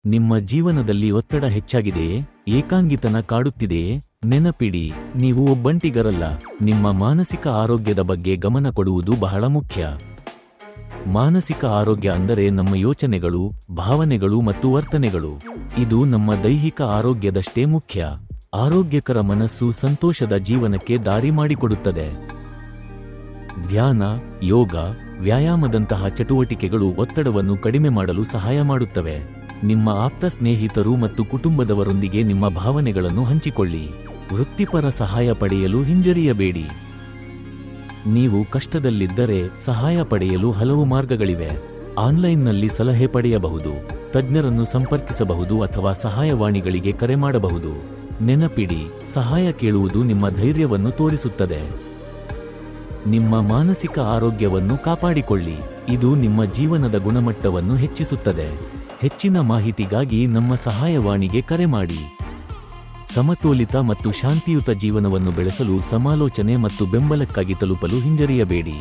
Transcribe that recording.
ನಿಮ್ಮ ಜೀವನದಲ್ಲಿ ಒತ್ತಡ ಹೆಚ್ಚಾಗಿದೆಯೇ? ಏಕಾಂಗಿತನ ಕಾಡುತ್ತಿದೆಯೇ? ನೆನಪಿಡಿ, ನೀವು ಒಬ್ಬಂಟಿಗರಲ್ಲ. ನಿಮ್ಮ ಮಾನಸಿಕ ಆರೋಗ್ಯದ ಬಗ್ಗೆ ಗಮನ ಕೊಡುವುದು ಬಹಳ ಮುಖ್ಯ. ಮಾನಸಿಕ ಆರೋಗ್ಯ ಅಂದರೆ ನಮ್ಮ ಯೋಚನೆಗಳು, ಭಾವನೆಗಳು ಮತ್ತು ವರ್ತನೆಗಳು. ಇದು ನಮ್ಮ ದೈಹಿಕ ಆರೋಗ್ಯದಷ್ಟೇ ಮುಖ್ಯ. ಆರೋಗ್ಯಕರ ಮನಸ್ಸು ಸಂತೋಷದ ಜೀವನಕ್ಕೆ ದಾರಿ ಮಾಡಿಕೊಡುತ್ತದೆ. ಧ್ಯಾನ, ಯೋಗ, ವ್ಯಾಯಾಮದಂತಹ ಚಟುವಟಿಕೆಗಳು ಒತ್ತಡವನ್ನು ಕಡಿಮೆ ಮಾಡಲು ಸಹಾಯ ಮಾಡುತ್ತವೆ. ನಿಮ್ಮ ಆಪ್ತ ಸ್ನೇಹಿತರು ಮತ್ತು ಕುಟುಂಬದವರೊಂದಿಗೆ ನಿಮ್ಮ ಭಾವನೆಗಳನ್ನು ಹಂಚಿಕೊಳ್ಳಿ. ವೃತ್ತಿಪರ ಸಹಾಯ ಪಡೆಯಲು ಹಿಂಜರಿಯಬೇಡಿ. ನೀವು ಕಷ್ಟದಲ್ಲಿದ್ದರೆ ಸಹಾಯ ಪಡೆಯಲು ಹಲವು ಮಾರ್ಗಗಳಿವೆ. ಆನ್ಲೈನ್ನಲ್ಲಿ ಸಲಹೆ ಪಡೆಯಬಹುದು, ತಜ್ಞರನ್ನು ಸಂಪರ್ಕಿಸಬಹುದು ಅಥವಾ ಸಹಾಯವಾಣಿಗಳಿಗೆ ಕರೆ ಮಾಡಬಹುದು. ನೆನಪಿಡಿ, ಸಹಾಯ ಕೇಳುವುದು ನಿಮ್ಮ ಧೈರ್ಯವನ್ನು ತೋರಿಸುತ್ತದೆ. ನಿಮ್ಮ ಮಾನಸಿಕ ಆರೋಗ್ಯವನ್ನು ಕಾಪಾಡಿಕೊಳ್ಳಿ. ಇದು ನಿಮ್ಮ ಜೀವನದ ಗುಣಮಟ್ಟವನ್ನು ಹೆಚ್ಚಿಸುತ್ತದೆ. ಹೆಚ್ಚಿನ ಮಾಹಿತಿಗಾಗಿ ನಮ್ಮ ಸಹಾಯವಾಣಿಗೆ ಕರೆ ಮಾಡಿ. ಸಮತೋಲಿತ ಮತ್ತು ಶಾಂತಿಯುತ ಜೀವನವನ್ನು ಬೆಳೆಸಲು ಸಮಾಲೋಚನೆ ಮತ್ತು ಬೆಂಬಲಕ್ಕಾಗಿ ತಲುಪಲು ಹಿಂಜರಿಯಬೇಡಿ.